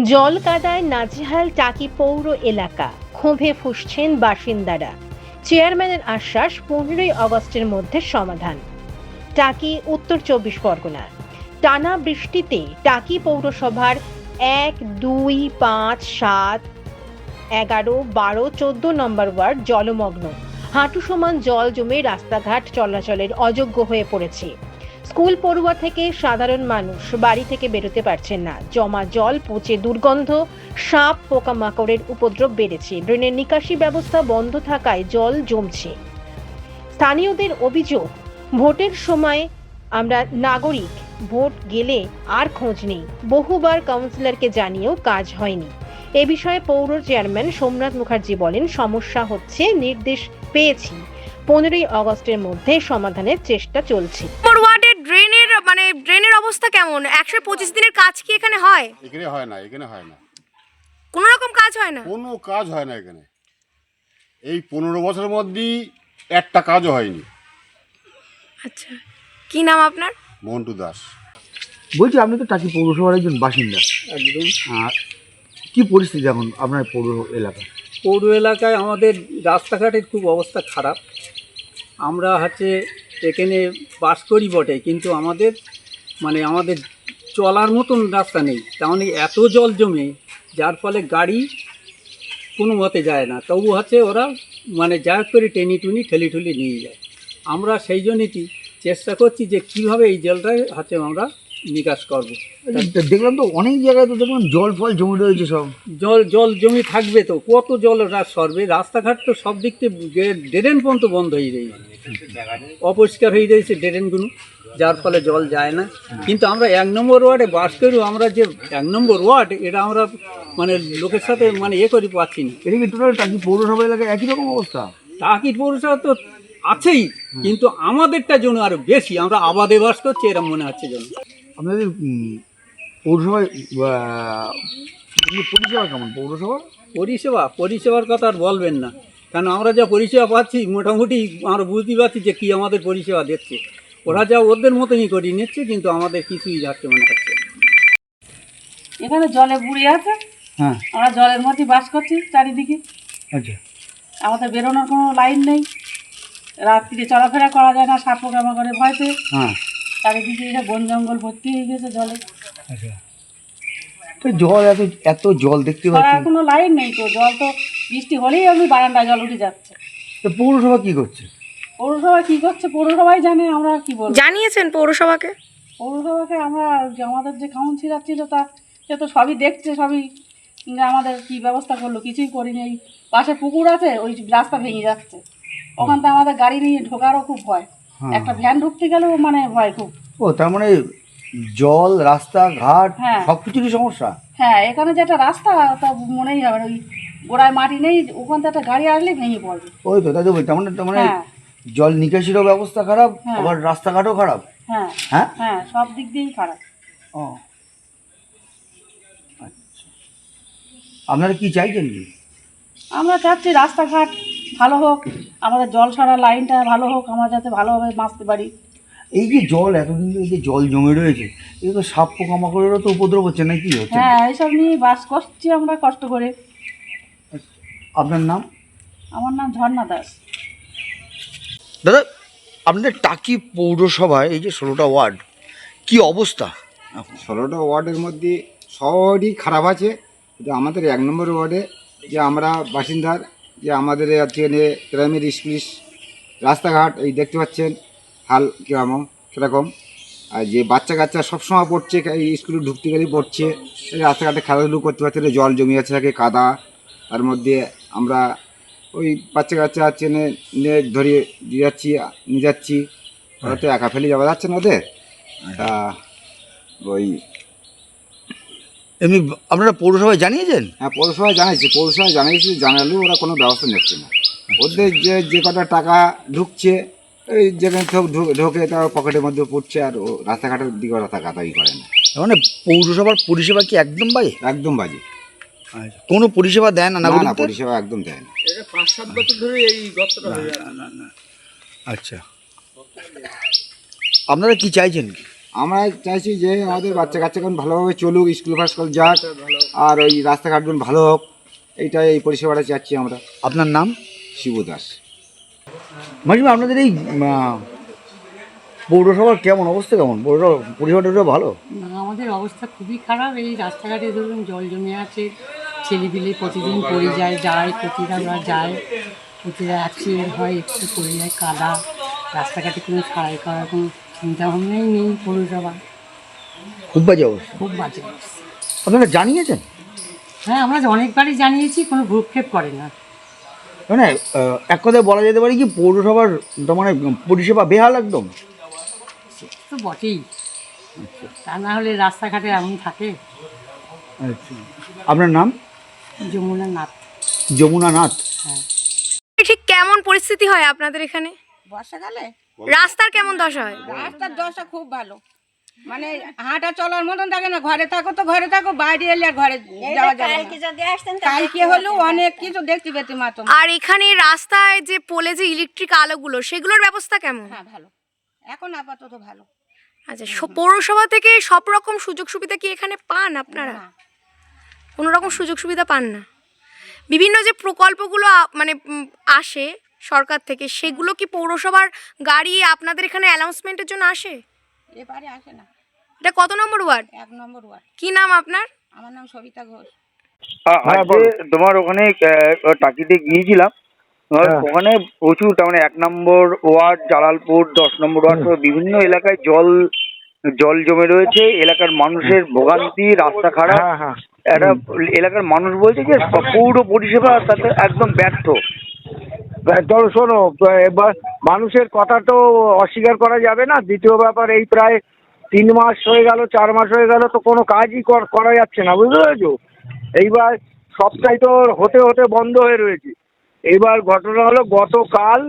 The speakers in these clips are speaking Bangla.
জল কাদায় নাজেহাল টাকি পৌর এলাকা, ক্ষোভে ফুঁসছেন বাসিন্দারা। চেয়ারম্যানের আশ্বাস 15ই আগস্টের মধ্যে সমাধান। টাকি, উত্তর 24 পরগনা। টানা বৃষ্টিতে টাকি পৌরসভার 1, 2, 5, 7, 11, 12, 14 নম্বর ওয়ার্ড জলমগ্ন। হাঁটু সমান জল জমে রাস্তাঘাট চলাচলের অযোগ্য হয়ে পড়েছে। স্কুল পড়ুয়া থেকে সাধারণ মানুষ বাড়ি থেকে বেরোতে পারছেন না। জমা জল, পচে দুর্গন্ধ, সাপ, পোকামাকড়ের উপদ্রব বেড়েছে। ড্রেনের নিকাশি ব্যবস্থা বন্ধ থাকায় জল জমছে। স্থানীয়দের অভিযোগ, ভোটের সময় আমরা নাগরিক, ভোট গেলে আর খোঁজ নেই। বহুবার কাউন্সিলরকে জানিয়েও কাজ হয়নি। এ বিষয়ে পৌর চেয়ারম্যান সোমনাথ মুখার্জি বলেন, সমস্যা হচ্ছে, নির্দেশ পেয়েছি, 15ই আগস্টের মধ্যে সমাধানের চেষ্টা চলছে। ওয়ার্ডের ড্রেনের অবস্থা কেমন? 125 দিনের কাজ কি এখানে হয়? এখানে হয় না, এখানে হয় না, কোনো রকম কাজ হয় না? কোনো কাজ হয় না এখানে। এই 15 বছরের মধ্যেই একটা কাজও হয়নি। আচ্ছা, কি নাম আপনার? মন্টু দাস। বলছি, আপনি তো টাকি পৌরসভার একজন বাসিন্দা। একদম। কি পরিস্থিতি এখন আপনার পৌর এলাকায়? পৌর এলাকায় আমাদের রাস্তাঘাটের খুব অবস্থা খারাপ। আমরা এখানে বাস করি বটে, কিন্তু আমাদের চলার মতন রাস্তা নেই। তেমন এত জল জমে, যার ফলে গাড়ি কোনো মতে যায় না। তবু ওরা যা করে টেনি টুনি ঠেলি ঠুলি নিয়ে যায়। আমরা সেই জন্যই চেষ্টা করছি যে কীভাবে এই জলটা আমরা নিকাশ করবো। দেখলাম তো অনেক জায়গায়, তো দেখলাম জল ফল জমে রয়েছে সব। জল জমি থাকবে তো, কত জল সরবে? রাস্তাঘাট তো সব দিক থেকে ড্রেন পর্যন্ত বন্ধ হয়ে রয়েছে, অপরিষ্কার হয়ে রয়েছে ড্রেনগুলো, যার ফলে জল যায় না। কিন্তু আমরা 1 নম্বর ওয়ার্ডে বাস করি। আমরা যে 1 নম্বর ওয়ার্ড, এটা আমরা লোকের সাথে করি পাচ্ছি না। এটা কি টোটাল টাকি পৌরসভা এলাকায় একই রকম অবস্থা? টাকি পৌরসভা তো আছেই, কিন্তু আমাদেরটা জন্য আরো বেশি। আমরা আবাদে বাস করছি, এরকম মনে হচ্ছে যেন। আপনাদের পৌরসভায় পরিষেবা কেমন? পরিষেবার কথা আর বলবেন না, কারণ আমরা যা পরিষেবা পাচ্ছি, মোটামুটি আমরা বুঝতে পারছি যে কি আমাদের পরিষেবা দিচ্ছে। ওরা যা ওদের মতনই করিয়ে নিচ্ছে, কিন্তু আমাদের কিছুই যাচ্ছে মনে হচ্ছে। এখানে জলে বুড়ি আছে। হ্যাঁ, আমরা জলের মধ্যে বাস করছি চারিদিকে। আচ্ছা। আমাদের বেরোনোর কোনো লাইন নেই, রাত্রিরে চলাফেরা করা যায় না সাপ পোকামাকড়ে ভয়তে। হ্যাঁ, চারিদিকে এটা বন জঙ্গল ভর্তি হয়ে গেছে জলে। আচ্ছা। তো জল, এত জল দেখতে ছড়ার পাচ্ছি, কোনো লাইন নেই তো। জল তো বৃষ্টি হলেই আমি বারান্দায় জল উঠে যাচ্ছে। তো পৌরসভা কি করছে? পৌরসভা কি করছে পৌরসভাই জানে, আমরা কি বলবো। জানিয়েছেন পৌরসভাকে? পৌরসভাকে আমরা, আমাদের যে কাউন্সিলর ছিল সে তো সবই দেখছে, সবই আমাদের কি ব্যবস্থা করলো কিছুই করিনি। এই পাশে পুকুর আছে, ওই রাস্তা ভেঙে যাচ্ছে, ওখান থেকে আমাদের গাড়ি নিয়ে ঢোকারও খুব ভয়। একটা ভ্যান ঢুকতে গেলেও ভয় খুব। ও, তার মানে জল, রাস্তাঘাট হ্যাঁ, সব কিছুরই সমস্যা। হ্যাঁ, এখানে যে একটা রাস্তা, তা মনেই হবে না, ওই গোড়ায় মাটি নেই, ওখান থেকে একটা গাড়ি আসলেই ভেঙে পড়বে। ওই তো, তাই তো বলি, তার মানে হ্যাঁ, জল নিকাশিরও ব্যবস্থা খারাপ, হ্যাঁ। আবার রাস্তাঘাটও খারাপ। হ্যাঁ, হ্যাঁ, হ্যাঁ, সব দিক দিয়েই খারাপ। ও আচ্ছা। আপনারা কি চাইছেন কি? আমরা চাচ্ছি রাস্তাঘাট ভালো হোক, আমাদের জল সরা লাইনটা ভালো হোক, আমরা যাতে ভালোভাবে বাঁচতে পারি। এই যে জল, এতদিন ধরে যে জল জমে রয়েছে, এই তো সাপ পোকামাকড়েরও তো উপদ্রব হচ্ছে, না কি হচ্ছে? হ্যাঁ, এইসব নিয়ে বাস করছি আমরা কষ্ট করে। আপনার নাম? আমার নাম ঝর্ণা দাস। দাদা, আপনাদের টাকি পৌরসভায় এই যে 16টা ওয়ার্ড, কি অবস্থা? 16টা ওয়ার্ডের মধ্যে সবই খারাপ আছে। যে আমাদের 1 নম্বর ওয়ার্ডে যে আমরা বাসিন্দার, যে আমাদের প্রাইমারি স্কুল, রাস্তাঘাট এই দেখতে পাচ্ছেন হাল কীরকম। আর যে বাচ্চা কাচ্চা সবসময় পড়ছে, এই স্কুলে ঢুকতে গেলেই পড়ছে, এই রাস্তাঘাটে খেলাধুলো করতে পারছে না, জল জমিয়ে আছে থাকে, কাদা। তার মধ্যে আমরা ওই বাচ্চা কাচ্চা নিয়ে ধরিয়ে নিয়ে যাচ্ছি। ওরা তো একা ফেলে যাওয়া যাচ্ছে না ওদের। তা ওই এমনি আপনারা পৌরসভায় জানিয়েছেন? হ্যাঁ, পৌরসভায় জানিয়েছি, জানালেও ওরা কোনো ব্যবস্থা নিচ্ছে না। ওদের যে কটা টাকা ঢুকছে, এই যেখানে ঢোকে তার পকেটের মধ্যে পড়ছে, আর ও রাস্তাঘাটের দিকে ওরা তাকাতাকি করে না। মানে পৌরসভার পরিষেবা কি একদম বাজে? একদম বাজে। কোনো পরিষেবা দেয় না? না, পরিষেবা একদম দেয় না। 5-7 বছর ধরে এই গর্তটা হয়ে আছে। আচ্ছা, আপনারা কি চাইছেন? আমরা চাইছি যে আমাদের বাচ্চা কাচ্চাগুলো ভালোভাবে চলুক, স্কুল ফাস্ট যাক, আর ওই রাস্তাঘাটগুলো ভালো হোক, এইটাই এই পরিষেবাটা চাচ্ছি আমরা। আপনার নাম? শিবু দাস। মাঝিমা, আপনাদের এই পৌরসভার কেমন অবস্থা, কেমন পরিষেবাটা ভালো? না, আমাদের অবস্থা খুবই খারাপ। এই রাস্তাঘাটে ধরুন জল জমে আছে, ছেলেপিলে প্রতিদিন পড়ে যায়, প্রতিরা যায়, প্রতিরা অ্যাক্সিডেন্ট হয়, একটু পড়ে যায়, কাদা। রাস্তাঘাটে কোনো সারাই করার কোনো চিন্তাভাবনাই নেই পৌরসভা। খুব বাজে অবস্থা, খুব বাজে অবস্থা। আপনারা জানিয়েছেন? হ্যাঁ, আমরা অনেকবারই জানিয়েছি, কোনো ভ্রুক্ষেপ করে না। মানে এক কথায় বলা যেতে পারে কি পৌরসভার তার মানে পরিষেবা বেহাল একদম। তো বটেই, তা না হলে রাস্তাঘাটে এমন থাকে। আচ্ছা, আপনার নাম? যমুনা নাথ। যমুনা নাথ। হ্যাঁ। ঠিক কেমন পরিস্থিতি হয় আপনাদের এখানে? বর্ষাকালে রাস্তার কেমন দশা হয়? রাস্তার দশা খুব ভালো, মানে হাঁটা চলার মতন থাকে না। ঘরে থাকো তো ঘরে থাকো, বাইরে এলে আর ঘরে যাওয়া যাবে না। কালকে হলেও অনেক কিছু দেখতে পেতে মাত্র। আর এখানে রাস্তায় যে পোলে যে ইলেকট্রিক আলোগুলো, সেগুলোর ব্যবস্থা কেমন? হ্যাঁ, ভালো, এখন আপাতত ভালো। আচ্ছা, পৌরসভা থেকে সব রকম সুযোগ সুবিধা কি এখানে পান আপনারা? না। কোনো রকম সুযোগ সুবিধা পান না? বিভিন্ন যে প্রকল্পগুলো মানে আসে সরকার থেকে, সেগুলো কি পৌরসভার গাড়ি আপনাদের এখানে অ্যানাউন্সমেন্টের জন্য আসে? এবারে আসে না। এটা কত নম্বর ওয়ার্ড? 1 নম্বর ওয়ার্ড। কি নাম আপনার? আমার নাম সবিতা ঘোষ। তোমার ওখানে টাকিতে গিয়েছিলাম, ওখানে প্রচুর, তার মানে 1 নম্বর ওয়ার্ড, জালালপুর, 10 নম্বর ওয়ার্ড, বিভিন্ন এলাকায় জল জমে রয়েছে। এলাকার মানুষের ভোগান্তি, রাস্তা খারাপ। একটা এলাকার মানুষ বলছে যে পৌর পরিষেবা তাতে একদম ব্যর্থ। ধরো শোনো, এবার মানুষের কথা তো অস্বীকার করা যাবে না। দ্বিতীয় ব্যাপার, এই প্রায় 3 মাস হয়ে গেল, 4 মাস হয়ে গেল, তো কোনো কাজই করা যাচ্ছে না, বুঝতে পেরেছো? এইবার সবটাই তো হতে হতে বন্ধ হয়ে রয়েছে। এইবার ঘটনা হলো, গতকাল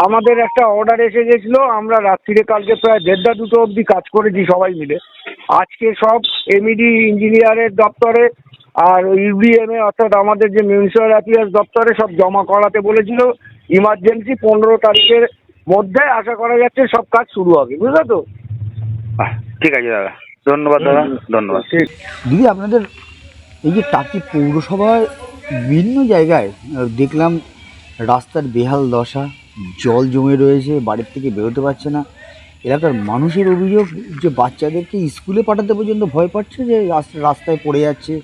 আমাদের একটা অর্ডার এসে গেছিলো, আমরা রাত্রিরে কালকে প্রায় 1:30-2 অবধি কাজ করেছি সবাই মিলে। আজকে সব এমইডি ইঞ্জিনিয়ারের দপ্তরে আর ইউডিএমএ অর্থাৎ আমাদের যে মিউনিসিপ্যাল অ্যাফেয়ার্স দপ্তরে সব জমা করাতে বলেছিল। ইমার্জেন্সি 15 তারিখের মধ্যে আশা করা যাচ্ছে সব কাজ শুরু হবে, বুঝলে তো? ঠিক আছে দাদা, ধন্যবাদ দাদা, ধন্যবাদ। দিদি, আপনাদের এই যে টাকি পৌরসভায় বিভিন্ন জায়গায় দেখলাম রাস্তার বেহাল দশা, জল জমে রয়েছে, বাড়ির থেকে বেরোতে পারছে না। এলাকার মানুষের অভিযোগ যে বাচ্চাদেরকে স্কুলে পাঠাতে পর্যন্ত ভয় পাচ্ছে, যে রাস্তায় পড়ে যাচ্ছে,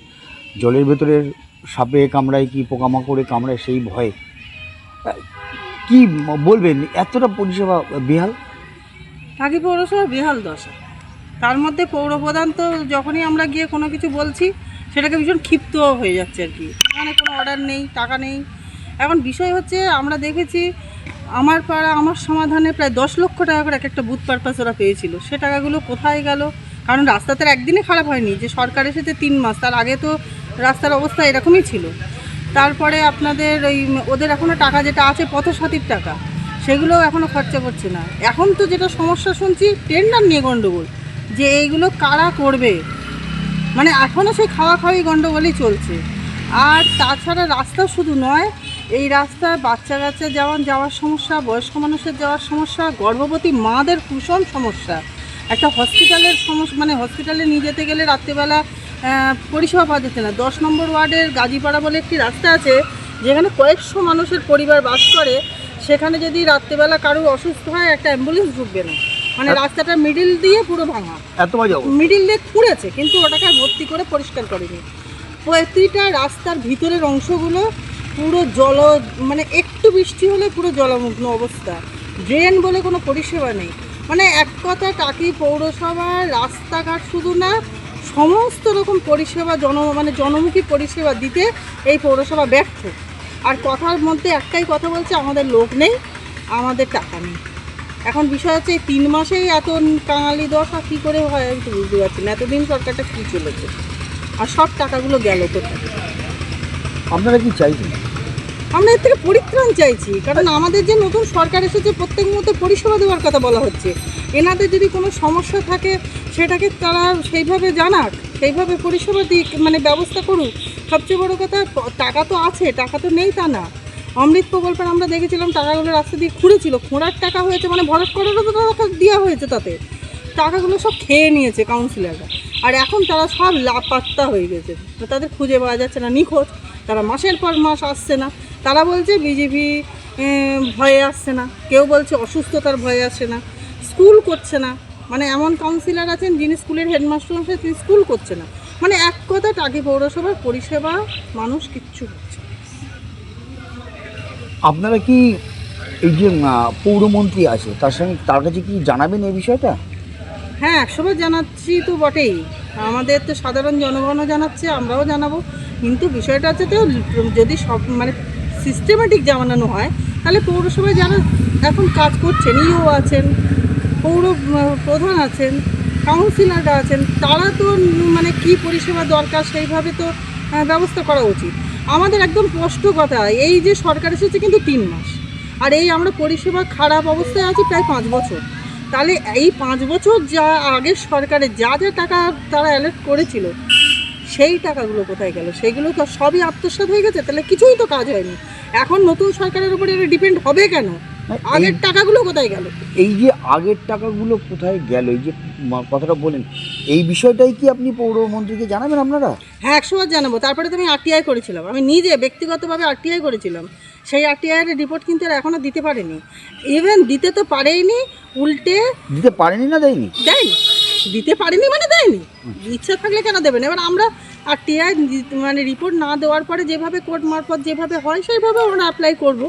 জলের ভেতরে সাপে কামড়ায় কি পোকামাকড়ে কামড়ায় সেই ভয়ে। কি বলবেন, এতটা পরিষেবা বেহাল? টাকি পৌরসভা বেহাল দশা। তার মধ্যে পৌরপ্রধান তো যখনই আমরা গিয়ে কোনো কিছু বলছি, সেটাকে ভীষণ ক্ষিপ্ত হয়ে যাচ্ছে আর কি। মানে কোনো অর্ডার নেই, টাকা নেই। এখন বিষয় হচ্ছে, আমরা দেখেছি আমার পাড়া আমার সমাধানে প্রায় 10 লক্ষ টাকা করে একটা বুথ পারপাস ওরা পেয়েছিল। সে টাকাগুলো কোথায় গেল? কারণ রাস্তা তো একদিনে খারাপ হয়নি, যে সরকার এসেছে 3 মাস, তার আগে তো রাস্তার অবস্থা এরকমই ছিল। তারপরে আপনাদের ওদের এখনও টাকা যেটা আছে পথসাথীর টাকা, সেগুলো এখনও খরচা করছে না। এখন তো যেটা সমস্যা শুনছি, টেন্ডার নিয়ে গণ্ডগোল, যে এইগুলো কারা করবে। মানে এখনও সেই খাওয়াখাওয়ি গণ্ডগোলই চলছে। আর তাছাড়া রাস্তা শুধু নয়, এই রাস্তায় বাচ্চা কাচ্চা যাওয়ার সমস্যা, বয়স্ক মানুষের যাওয়ার সমস্যা, গর্ভবতী মাদের ভীষণ সমস্যা। একটা হসপিটালের সমস্যা, মানে হসপিটালে নিয়ে যেতে গেলে রাত্রেবেলা পরিষেবা পাওয়া যাচ্ছে না। 10 নম্বর ওয়ার্ডের গাজীপাড়া বলে একটি রাস্তা আছে, যেখানে কয়েকশো মানুষের পরিবার বাস করে। সেখানে যদি রাত্রেবেলা কারোর অসুস্থ হয়, একটা অ্যাম্বুলেন্স ঢুকবে না। মানে রাস্তাটা মিডিল দিয়ে পুরো ভাঙা, মিডিল দিয়ে খুঁড়েছে, কিন্তু ওটাকে ভর্তি করে পরিষ্কার করেনি। প্রতিটা রাস্তার ভিতরের অংশগুলো পুরো মানে একটু বৃষ্টি হলে পুরো জলমগ্ন অবস্থা। ড্রেন বলে কোনো পরিষেবা নেই। মানে এক কথা, টাকি পৌরসভার রাস্তাঘাট শুধু না, সমস্ত রকম পরিষেবা মানে জনমুখী পরিষেবা দিতে এই পৌরসভা ব্যর্থ। আর কথার মধ্যে একটাই কথা বলছে, আমাদের লোক নেই, আমাদের টাকা নেই। এখন বিষয় হচ্ছে, এই 3 মাসেই এত কাঙালি দশা কী করে হয় আমি তো বুঝতে পারছি না। এতদিন সরকারটা কী চলেছে, আর সব টাকাগুলো গেল কোথায়? আপনারা কি চাইছেন? আমরা এর থেকে পরিত্রাণ চাইছি, কারণ আমাদের যে নতুন সরকার এসেছে, প্রত্যেক মুহূর্তে পরিষেবা দেওয়ার কথা বলা হচ্ছে। এনাদের যদি কোনো সমস্যা থাকে, সেটাকে তারা সেইভাবে জানাক, সেইভাবে পরিষেবা দিক, মানে ব্যবস্থা করুক। সবচেয়ে বড় কথা, টাকা তো আছে, টাকা তো নেই তা না। অমৃত প্রকল্পের আমরা দেখেছিলাম টাকাগুলো রাস্তা দিয়ে খুঁড়েছিল, খোঁড়ার টাকা হয়েছে, মানে ভরাট করারও তো টাকা দেওয়া হয়েছে তাতে। টাকাগুলো সব খেয়ে নিয়েছে কাউন্সিলররা, আর এখন তারা সব লাপাত্তা হয়ে গেছে, তাদের খুঁজে পাওয়া যাচ্ছে না, নিখোঁজ। তারা মাসের পর মাস আসছে না। তারা বলছে বিজেপি ভয়ে আসছে না, কেউ বলছে অসুস্থতার ভয়ে আসছে না, স্কুল করছে না। মানে এমন কাউন্সিলর আছেন যিনি স্কুলের হেডমাস্টার আছেন, তিনি স্কুল করছে না। মানে এক কথা টাকি পৌরসভার পরিষেবা মানুষ কিচ্ছু হচ্ছে না। আপনারা কি এই যে পৌরমন্ত্রী আছে তার কাছে কি জানাবেন এই বিষয়টা? হ্যাঁ, 100বার জানাচ্ছি তো বটেই, আমাদের তো সাধারণ জনগণও জানাচ্ছে, আমরাও জানাবো। কিন্তু বিষয়টা হচ্ছে তো, যদি সব মানে সিস্টেমেটিক জানানো হয়, তাহলে পৌরসভায় যারা এখন কাজ করছেন, ইও আছেন, পৌর প্রধান আছেন, কাউন্সিলররা আছেন, তারা তো মানে কি পরিষেবা দরকার সেইভাবে তো ব্যবস্থা করা উচিত। আমাদের একদম স্পষ্ট কথা, এই যে সরকার এসেছে কিন্তু 3 মাস, আর এই আমরা পরিষেবা খারাপ অবস্থায় আছি প্রায় 5 বছর। তাহলে এই 5 বছর যা আগের সরকারের যা যা টাকা তারা অ্যালার্ট করেছিল, সেই টাকাগুলো কোথায় গেল? সেগুলো তো সবই আত্মসাৎ হয়ে গেছে, তাহলে কিছুই তো কাজ হয়নি। এখন নতুন সরকারের উপরে এটা ডিপেন্ড হবে কেন? আগের টাকাগুলো কোথায় গেল? এই যে আগের টাকাগুলো কোথায় গেল, এই যে কথাটা বলেন, এই বিষয়টাই কি আপনি পৌরমন্ত্রীকে জানাবেন আপনারা? হ্যাঁ, 100বার জানাবো। তারপরে তো আমি আরটিআই করেছিলাম, আমি নিজে ব্যক্তিগতভাবে আরটিআই করেছিলাম। সেই আরটিআইয়ের রিপোর্ট কিন্তু এখনও দিতে পারেনি, ইভেন দিতে তো পারেইনি, উল্টে দিতে পারেনি না দেয়নি? দেয়নি, দিতে পারেনি মানে দেয়নি। ইচ্ছা থাকলে কেন দেবেন? এবার আমরা আরটিআই মানে রিপোর্ট না দেওয়ার পরে যেভাবে কোর্ট মারফত যেভাবে হয় সেইভাবে আমরা অ্যাপ্লাই করব,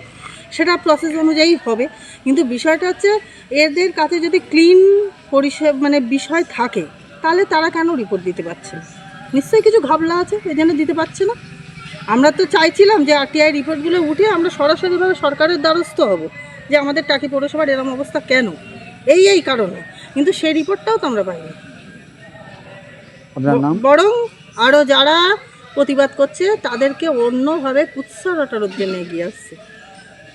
সেটা প্রসেস অনুযায়ী হবে। কিন্তু বিষয়টা হচ্ছে, এদের কাছে যদি ক্লিন পরিষেবা মানে বিষয় থাকে, তাহলে তারা কেন রিপোর্ট দিতে পারছে না? নিশ্চয়ই কিছু ঘাবলা আছে, এই জন্য দিতে পারছে না। আমরা তো চাইছিলাম যে আরটিআই রিপোর্টগুলো উঠে আমরা সরাসরিভাবে সরকারের দ্বারস্থ হব, যে আমাদের টাকি পৌরসভার এরকম অবস্থা কেন, এই কারণে। কিন্তু সেই রিপোর্টটাও তো আমরা পাইনি। আপনার নাম? বরং আরও যারা প্রতিবাদ করছে তাদেরকে অন্যভাবে কুৎসা রটানোর জন্য এগিয়ে আসছে।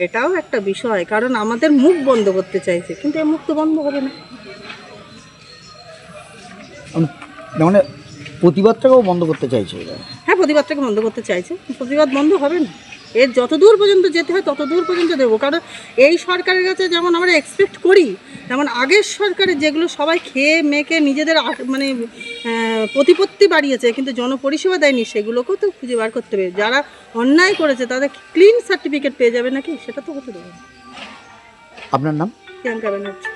এটাও একটা বিষয়, কারণ আমাদের মুখ বন্ধ করতে চাইছে, কিন্তু এই মুখ তো বন্ধ হবে না। মানে প্রতিবাদটাকেও বন্ধ করতে চাইছে এরা? হ্যাঁ, প্রতিবাদটাকে বন্ধ করতে চাইছে, প্রতিবাদ বন্ধ হবে না। এর যত দূর পর্যন্ত যেতে হয় তত দূর পর্যন্ত দেবো। কারণ এই সরকারের কাছে যেমন আমরা এক্সপেক্ট করি, তেমন আগের সরকারের যেগুলো সবাই খেয়ে মেখে নিজেদের মানে প্রতিপত্তি বাড়িয়েছে কিন্তু জনপরিষেবা দেয়নি, সেগুলোকেও তো খুঁজে বার করতে হবে। যারা অন্যায় করেছে তাদের ক্লিন সার্টিফিকেট পেয়ে যাবে নাকি, সেটা তো হতে দেবে না। আপনার নাম? প্রিয়াঙ্কা ব্যানার্জি।